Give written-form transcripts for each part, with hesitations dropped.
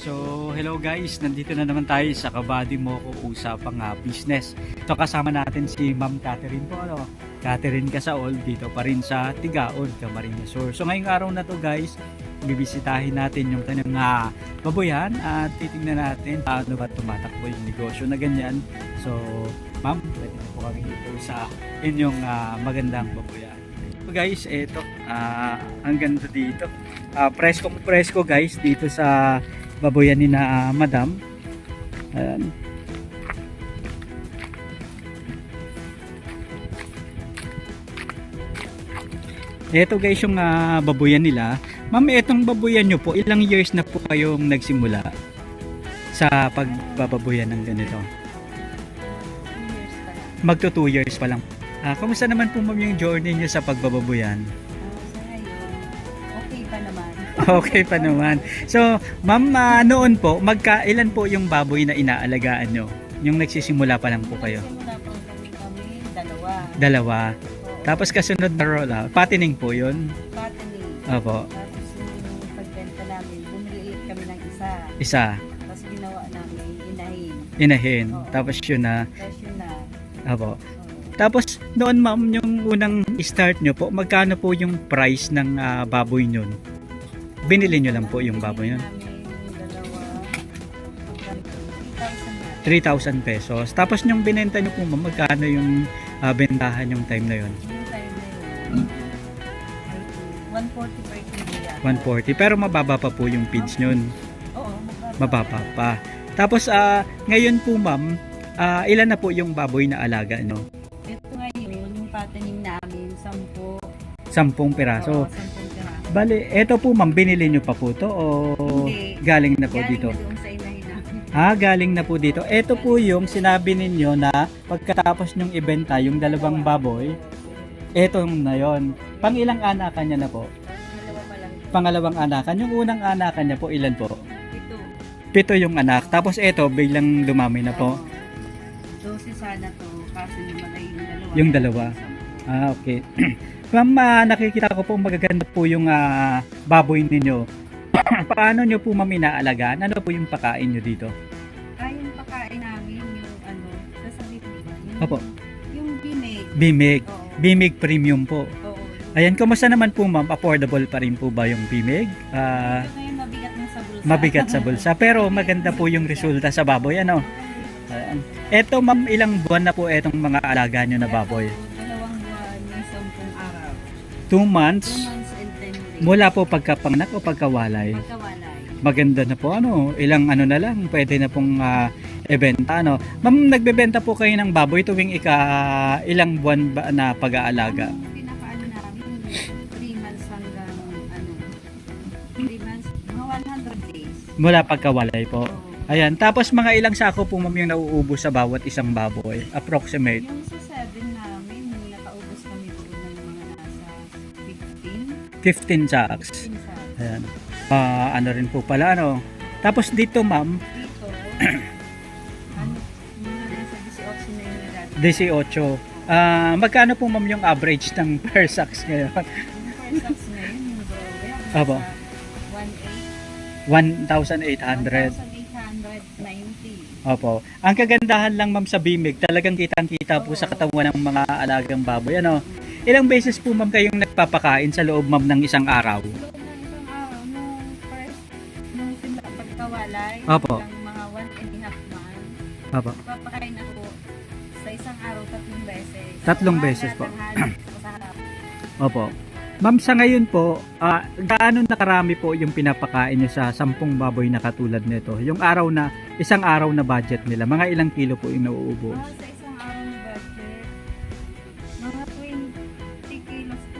So, hello guys, nandito na naman tayo sa Kabady Moko Usapang Business. So, kasama natin si Ma'am Catherine po, Catherine Casaol, dito pa rin sa Tigaon, Camarines Sur. So, ngayong araw na to guys, bibisitahin natin yung kanyang baboyan at titingnan natin paano ba tumatakbo yung negosyo na ganyan. So, Ma'am, pwede na po kami dito sa inyong magandang baboyan. So guys, eto, ang ganda dito. Presko guys dito sa baboyan ni na Madam. Ayan. Ito guys yung baboyan nila. Ma'am, etong baboyan nyo po, ilang years na po kayong nagsimula sa pagbababoyan ng ganito? 2 years pa lang. Magto 2 years pa lang. Kamusta naman po ma'am yung journey nyo sa pagbababoyan? Sa ngayon, okay pa naman. Okay pa naman. So, ma'am, noon po, ilan po yung baboy na inaalagaan nyo? Yung nagsisimula pa lang po kayo? Simula po kami, Dalawa. Oo. Tapos kasunod na roll, patining po yun? Fattening. Opo. Tapos yung pagbenta namin, bumili ulit kami ng isa. Isa. Tapos ginawa namin, inahin. Inahin. Oo. Tapos yun na. Tapos yun na. Opo. Oo. Tapos noon ma'am, yung unang start nyo po, magkano po yung price ng baboy nyo? Binili nyo lang po yung baboy nyo? Namin yung dalawa, 3,000 na. 3,000 pesos. Tapos yung binenta nyo po ma'am, magkano yung bentahan yung time na yun? Yung time na yun, 140 per kilo yan. 140. Pero mababa pa po yung feeds nyo. Oo, Mababa pa. Tapos ngayon po ma'am, ilan na po yung baboy na alaga nyo? Ito ngayon, yung fattening namin, 10. 10 piraso. Oo, 10 piraso. Bale, eto po ma'am, binili nyo pa po to o Hindi. galing na po Galing dito? na doon sa inahin namin. Galing na po dito. Eto po yung sinabi ninyo na pagkatapos nyong ibenta yung dalawang baboy, eto na yon. Pang ilang anakan niya na po? Dalawa pa lang. Pangalawang anakan. Yung unang anakan niya po, ilan po? Ito. 7 yung anak. Tapos eto, biglang dumami na po. 12 sana to, kaso namatay Yung dalawa. Okay. Ma'am, nakikita ko po magaganda po yung baboy ninyo. Paano nyo po ma'am inaalagaan? Ano po yung pakain nyo dito? Yung pakain namin, yung sasabihin ko ba? Opo. Yung bimig. Bimig. Oo. Bimig premium po. Oo. Ayan, kumusta naman po ma'am? Affordable pa rin po ba yung bimig? Ito ngayon mabigat na sa bulsa. Mabigat sa bulsa. Pero maganda po yung resulta sa baboy. Ano? Ayan. Eto ma'am, ilang buwan na po etong mga alaga nyo na baboy? 2 buwan, may 10 araw. 2 months? 2 months and 10 days. Mula po pagkapanganak o pagkawalay? Pagkawalay. Maganda na po ano, ilang ano na lang, pwede na pong ibenta ano. Ma'am, nagbebenta po kayo ng baboy tuwing ilang buwan ba na pag-aalaga? Ang pinakaano namin, 3 months hanggang 3 months, mga 100 days. Mula pagkawalay po. Oo. Ayan, tapos mga ilang sako po ma'am yung nauubos sa bawat isang baboy? Approximate. Yung sa 7 namin, nakaubos kami doon ng mga nasa 15. 15 sacks. 15 sacks. Ayan. Ano rin po pala ano. Tapos dito ma'am, Dito, ano, mga nasa 18 na yung nagagawa. 18. Magkano po ma'am yung average ng per sacks ngayon? Yung per sacks ngayon, yung grower, Abo. nasa 1,800. 1,890. Opo. Ang kagandahan lang ma'am sa bimig, talagang kitang-kita po sa katawan ng mga alagang baboy. Ano? Ilang beses po ma'am kayong nagpapakain sa loob ma'am ng isang araw? Loob ng isang araw, nung first, nung pagkawalay, Opo. ng mga 1.5 months, Opo. papakain ako sa isang araw 3 beses. 3 beses po. Tanghali, sa harap. Opo. Ma'am, sa ngayon po, gaano nakarami po yung pinapakain nyo sa 10 baboy na katulad nito? Yung isang araw na budget nila, mga ilang kilo po yung nauubos? Sa isang araw na budget, mga 20 kilos to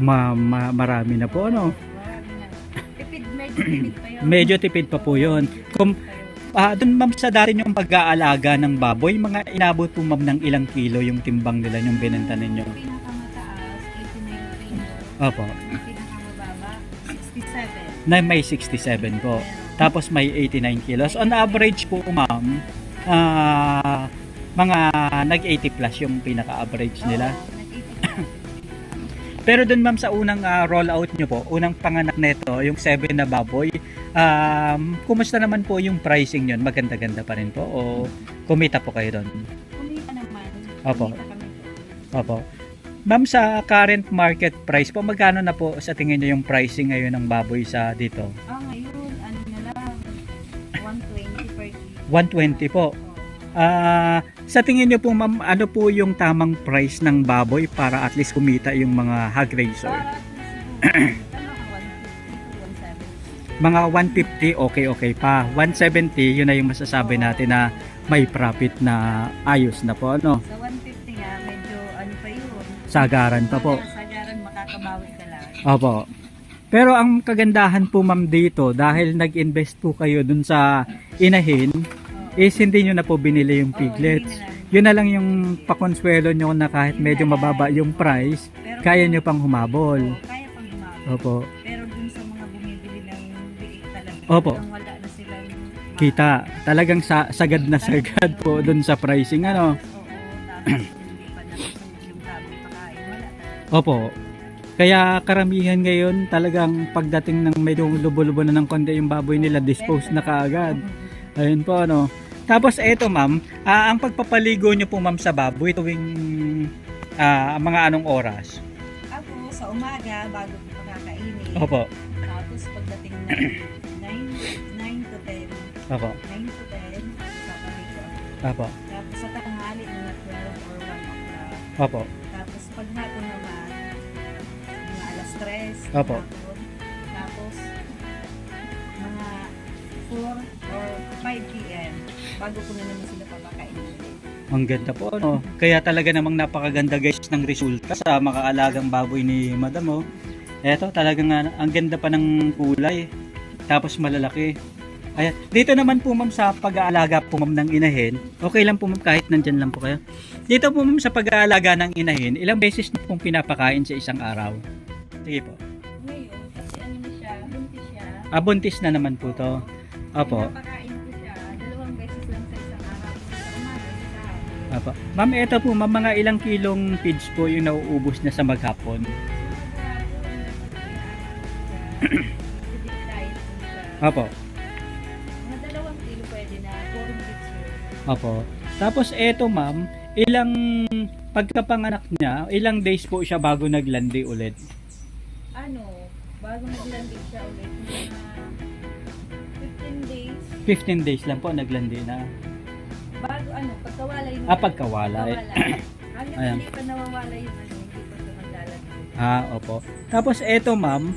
22. Marami na po, ano? Marami na. Tipid, medyo tipid pa yun. Medyo tipid pa po yun. Doon ma'am sa dati yung pag-aalaga ng baboy, mga inabot po ma'am ng ilang kilo yung timbang nila yung binenta ninyo? Yung pinakamataas, 89 kilos. Opo. Yung pinakamababa, 67. Na may 67 po. Tapos may 89 kilos. On average po ma'am, mga nag-80 plus yung pinaka-average nila. Oo, nag-80. Pero dun ma'am sa unang rollout nyo po, unang panganak nito, yung 7 na baboy, kumusta naman po yung pricing yun? Maganda-ganda pa rin po o kumita po kayo doon? Kumita naman. Opo. Kumita kami. Opo. Ma'am, sa current market price po, magkano na po sa tingin nyo yung pricing ngayon ng baboy sa dito? Ngayon, ano na lang, 120 per kilo. 120 po. Sa tingin nyo po ma'am, ano po yung tamang price ng baboy para at least kumita yung mga hog raiser? Para at least siguro, Mga 150, okay pa. 170, yun na yung masasabi natin na may profit na ayos na po, ano? sa 150 nga, medyo ano pa yun. Sagaran pa po. Sagaran, makakabawi ka lang. Opo. Pero ang kagandahan po ma'am dito, dahil nag-invest po kayo dun sa inahin, is hindi nyo na po binili yung piglets. Yun na lang yung pakonsuelo nyo na kahit medyo mababa yung price, Pero, kaya nyo pang humabol. kaya pang humabol. Opo. Pero dun sa mga bumibili ng liit talaga, Opo. talagang wala na silang Kita. Talagang sagad na sagad po dun sa pricing, ano? Oo, tapos hindi pa nasusog yung tamang pakain, wala talaga. Opo. Kaya karamihan ngayon talagang pagdating ng medyo lubo-lubo na ng konti yung baboy nila, dispose na kaagad. Ayun po, ano. Tapos eto ma'am, ang pagpapaligo nyo po ma'am sa baboy tuwing mga anong oras? Ako, sa umaga, bago ko pakakainin. Opo. Tapos pagdating ng 9 to 10, Opo. 9 to 10, papaligo ako. Opo. Tapos sa tanghali, mga 12 or 1 o'clock. Opo. Tapos pag hapon naman, mga alas 3, Opo. hapon. Tapos, mga 4 or 5 p.m. bago ko na naman sila papakainin ulit. Ang ganda po, ano. Kaya talaga namang napakaganda guys ng resulta sa makaalagang baboy ni Madam, oh. Eto, talagang ang ganda pa ng kulay. Tapos malalaki. Ayan. Dito naman po ma'am sa pag-aalaga po ma'am ng inahin, okay lang po ma'am kahit nandyan lang po kayo. Dito po ma'am sa pag-aalaga ng inahin, ilang beses na pong pinapakain sa isang araw? Sige po. Ngayon, kasi ano na siya, buntis siya. Buntis na naman po to. Opo. Pinapakain ko siya, 2 beses lang sa isang araw. Sa umaga, sa hapon. Opo. Ma'am, eto po ma'am, mga ilang kilong feeds po yung nauubos na sa maghapon? Opo. Mga 2 kilo pwede na, 4 bits yun. Opo. Tapos eto ma'am, ilang pagkapanganak niya, ilang days po siya bago naglandi ulit? Bago naglanding siya ulit, mga 15 days. 15 days lang po naglandi na. Bago pagkawalay na. Pagkawalay. Hanggang Ayan. hindi pa nawawala yung hindi pa siya maglalagay. Opo. Tapos eto ma'am,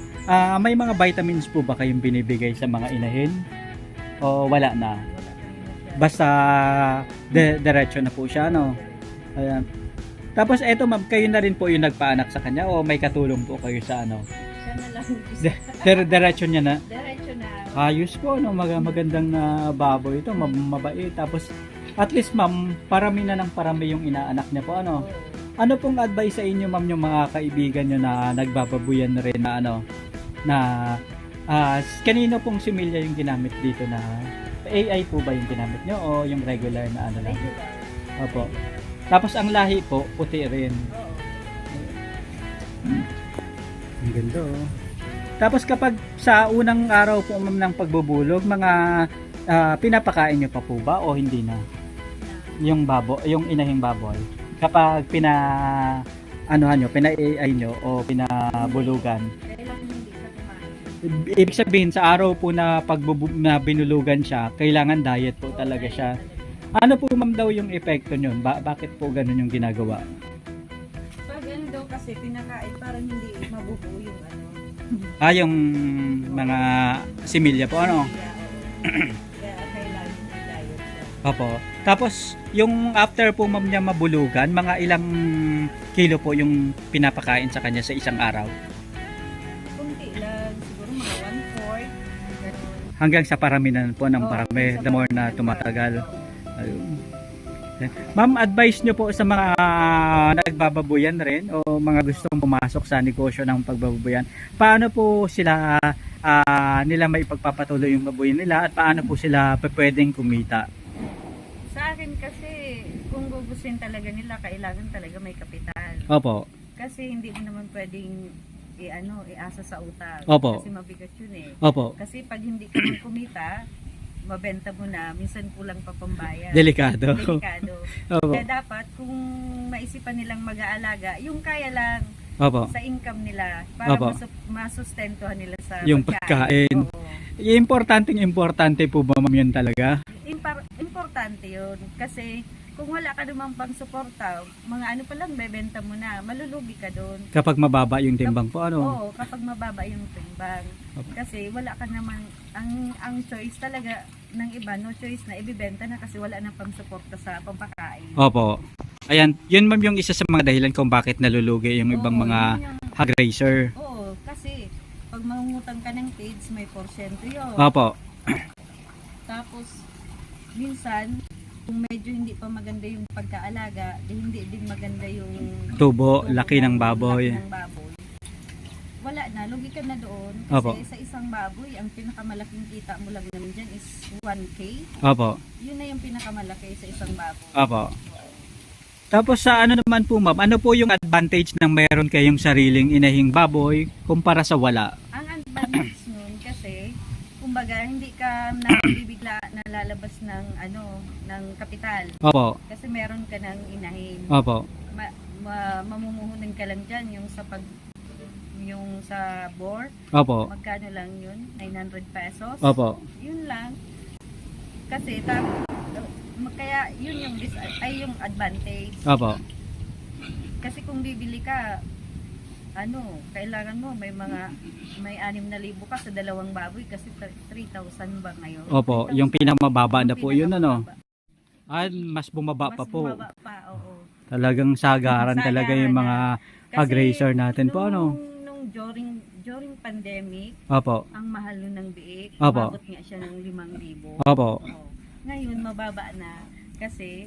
may mga vitamins po ba kayong binibigay sa mga inahin? O wala na? Wala kami na siya. Basta diretso na po siya, no? Ayan. Tapos eto ma'am, kayo na rin po yung nagpaanak sa kanya o may katulong po kayo sa ano? Siya na lang. Diretso niya na? Diretso na. Ayos po, no? Magandang baboy ito, mabait. Tapos at least ma'am, parami na ng parami yung inaanak niya po, ano? Oo. Ano pong advice sa inyo ma'am yung mga kaibigan nyo na nagbababuyan na rin na ano? Na kanino pong similya yung ginamit dito na AI po ba yung ginamit nyo o yung regular na ano lang? Regular. Opo. Tapos ang lahi po, puti rin. Oo. Ang ganda, oh. Tapos kapag sa unang araw po ma'am ng pagbubulog, mga pinapakain nyo pa po ba o hindi na? Yung yung inahing baboy. Kapag pina-AI nyo o pinabulugan. Kailangan hindi siya kumain. Ibig sabihin sa araw po na na binulugan siya, kailangan diet po talaga siya. Ano po ma'am daw yung epekto nyon? Bakit po ganun yung ginagawa? Pag daw kasi pinakain, parang hindi mabubuo yung Yung mga similya po, ano? Kaya kailangan hindi diet siya. Opo. Tapos, yung after po ma'am niya mabulugan, mga ilang kilo po yung pinapakain sa kanya sa isang araw? Kunti lang, siguro mga 1/4. Ganun. Hanggang sa parami na po ng Oo, parami, sa the more na parami. tumatagal. Ayun. Ma'am, advice nyo po sa mga nagbababuyan rin o mga gustong pumasok sa negosyo ng pagbababuyan. Paano po sila nila may pagpapatuloy yung babuyan nila at paano po sila pwedeng kumita? Sa akin kasi, kung gugustuhin talaga nila, kailangan talaga may kapital. Opo. Kasi hindi mo naman pwedeng iasa sa utang. Opo. Kasi mabigat yun eh. Opo. Kasi pag hindi ka man kumita, mabenta mo na, minsan kulang pa pambayad. Delikado. Delikado. Opo. Kaya dapat kung maisipan nilang mag-aalaga, yung kaya lang Opo. sa income nila para Opo. masustentuhan nila sa Yung pagkain. Oo. Importante po ba ma'am yun talaga? Importante yun kasi kung wala ka naman pang suporta, mga ano pa lang bebenta mo na, malulugi ka doon. Kapag mababa yung timbang po, ano? Oo, kapag mababa yung timbang. Opo. Kasi wala ka naman, ang choice talaga ng iba, no choice na ibibenta na kasi wala na pang suporta sa pampakain. Opo. Ayan, yun ma'am yung isa sa mga dahilan kung bakit nalulugi yung ibang Oo, mga yun yung- hog raiser. Oo, kasi pag mangungutang ka ng kids, may porsyento yun. Opo. Tapos, minsan, kung medyo hindi pa maganda yung pagkaalaga, di hindi din maganda yung Tubo, laki ng baboy. laki ng baboy. Wala na, lugi ka na doon. Kasi Opo. sa isang baboy, ang pinakamalaking kita mo lang naman dyan is 1K. Opo. Yun na yung pinakamalaki sa isang baboy. Opo. Tapos sa ano naman po ma'am, ano po yung advantage ng meron kayong sariling inahing baboy kumpara sa wala? Ang advantage nun kasi, kumbaga, hindi ka nabibigla na lalabas ng ng kapital. Opo. Kasi meron ka ng inahin. Opo. Mamumuhunan ka lang dyan yung sa board. Opo. Magkano lang yun? 900 pesos. Opo. Yun lang. Kasi kaya yun yung advantage. Opo. Kasi kung bibili ka, kailangan mo may 6,000 ka sa dalawang baboy kasi 3,000 ba ngayon? Opo, 3,000. yung pinakamababa na po yun ano. Pinakamababa. Mas bumaba Mas pa po. bumaba pa, oo. Talagang sagaran talaga yung mga hog raiser natin po ano. Nung during pandemic, Opo. ang mahal nun ng biik, Opo. umabot nga siya ng 5,000. Opo. Oo. Ngayon, mababa na kasi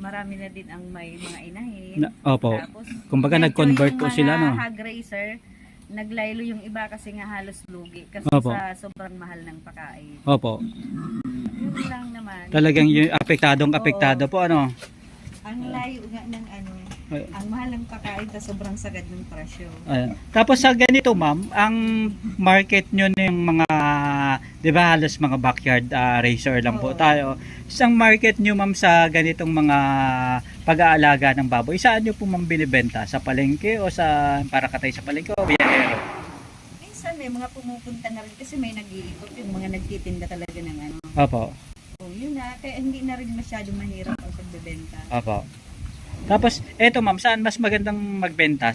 marami na din ang may mga inahin. Opo. Tapos, Kumbaga medyo nag-convert yung po sila no. mga hog raiser, naglaylo yung iba kasi nga halos lugi kasi Opo. sa sobrang mahal ng pagkain. Opo. Yun lang naman. Talagang yung apektado po ano. Ang layo nga ng ang mahal ng pagkain sa sobrang sagad ng presyo. Ayan. Tapos sa ganito ma'am, ang market nyo ng mga, di ba halos mga backyard racer lang po Oo. tayo. Isang market nyo ma'am sa ganitong mga pag-aalaga ng baboy, saan nyo po ma'am binibenta? Sa palengke o para katay sa palengke o biyahero? Minsan may mga pumupunta na rin kasi may nag-iikot yung mga nagtitinda talaga ng Opo. Oh, yun na, kaya hindi na rin masyado mahirap ang pagbebenta. Opo. Tapos eto ma'am, saan mas magandang magbenta?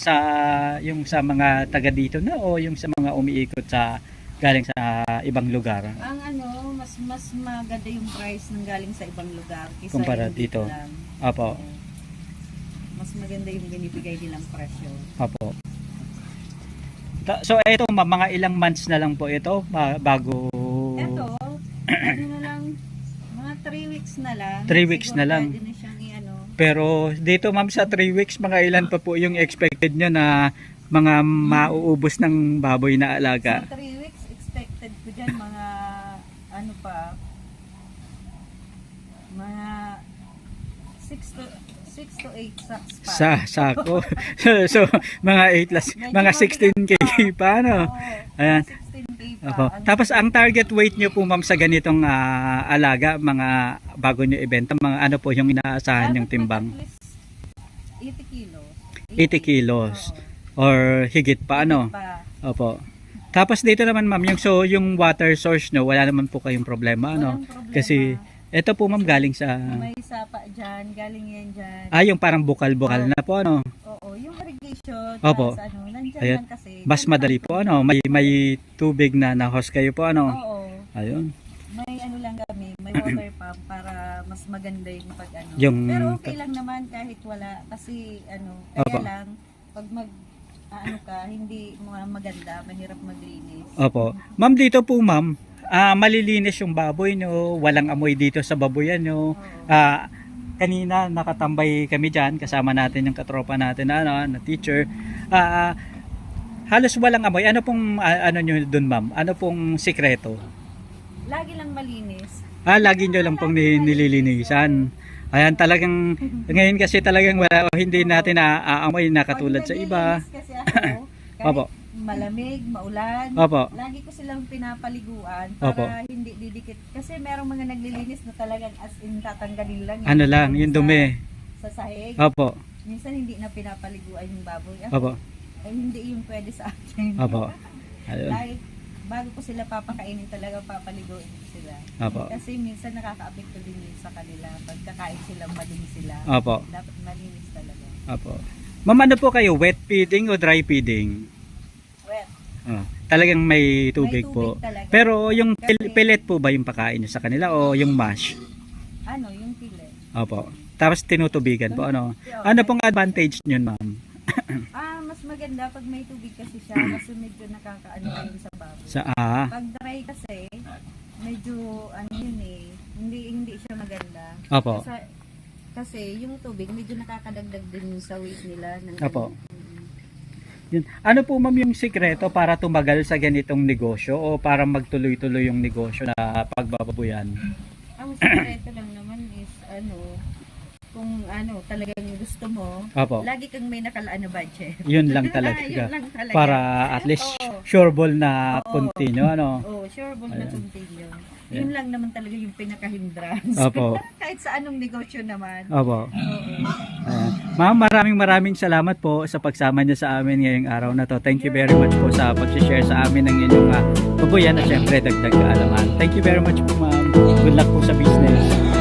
Yung sa mga taga dito na o yung sa mga umiikot galing sa ibang lugar? Ang mas maganda yung price ng galing sa ibang lugar kaysa Kumpara yung dito. lang. Opo. Oo. Mas maganda yung binibigay nilang presyo. Opo. So eto ma'am, mga ilang months na lang po ito bago Ito, na lang, mga 3 weeks na lang. 3 weeks Siguro na lang. pwede na siyang Pero dito ma'am sa 3 weeks, mga ilan pa po yung expected nyo na mga mauubos ng baboy na alaga? Sa 3 weeks, expected ko dyan mga mga 6 to 8 sacks pa. Sa sako. so mga 8 plus, mga 16 kg pa ano? Oo, Ayan. 16K pa. Opo. Tapos ang target weight nyo po ma'am sa ganitong alaga, mga bago nyo ibenta, mga ano po yung inaasahan yung timbang? At least 80 kilos. 80 kilos. Oo. Or higit pa ano? Pa. Opo. Tapos dito naman ma'am, yung water source nyo, wala naman po kayong problema ano? Walang problema. Kasi ito po ma'am galing sa May sapa dyan, galing yan dyan. yung parang bukal-bukal na po ano. Oo, yung irrigation, Opo. nandyan Ayan. lang kasi. Mas madali po ano, may tubig na na-host kayo po ano. Oo. Ayun. May lang kami, may water pump para mas maganda yung Yung- Pero okay lang naman kahit wala kasi kaya Opo. lang pag hindi maganda, mahirap maglinis. Opo. Ma'am dito po ma'am, malilinis yung baboy nyo, walang amoy dito sa baboyan nyo. Oo. Kanina nakatambay kami dyan, kasama natin yung katropa natin na teacher. Halos walang amoy. Ano pong nyo dun ma'am? Ano pong sikreto? Lagi lang malinis. Lagi nyo lang pong nililinisan. Ayan, talagang, ngayon kasi talagang wala, hindi natin naaamoy na katulad sa Pag iba. naglilinis kasi ako, kahit Opo. malamig, maulan, Opo. lagi ko silang pinapaliguan Opo. para hindi didikit. Kasi merong mga naglilinis na talagang as in tatanggalin lang. Ano lang, yung dumi. Sa sahig. Opo. Minsan hindi na pinapaliguan yung baboy. Opo. Ay, hindi yung pwede sa akin. Opo. Ayun. Lagi, bago ko sila papakainin talaga papaliguin ko sila. Opo. Kasi minsan nakaka-apekto din yun sa kanila. Pagkakain sila, malinis sila. Opo. Dapat malinis talaga. Opo. Ma'am, ano po kayo? Wet feeding o dry feeding? Wet. Oh, talagang may tubig, May po. tubig talaga. Pero yung Kasi- pellet po ba yung pakain nyo sa kanila o yung mash? Ano, yung pile. Opo. Tapos tinutubigan po. Ano? Oo. Ano pong advantage nyo, ma'am? Mas maganda pag may tubig kasi siya kasi medyo nakakaano yun sa baboy. Sa Pag dry kasi, medyo ano yun eh, hindi siya maganda. Opo. Kasi yung tubig medyo nakakadagdag din sa weight nila. Ng Opo. Mm. Yun. Ano po ma'am yung sikreto para tumagal sa ganitong negosyo o para magtuloy-tuloy yung negosyo na pagbababoyan? Ang sekreto lang naman is kung talagang gusto mo, Opo. lagi kang may nakalaan na budget. Yun lang talaga. Yun lang talaga. Para at least Oo. sure ball na Oo. continue. Ano? Oh, sure ball na Ayan. continue. Yun lang naman talaga yung pinaka-hindrance. Opo. Kahit sa anong negosyo naman. Opo. Oo. Ayan. Ma'am, maraming salamat po sa pagsama niyo sa amin ngayong araw na to. Thank you very much po sa pag-share sa amin ng inyong babuyan at syempre dagdag kaalaman. Thank you very much po, ma'am. Good luck po sa business.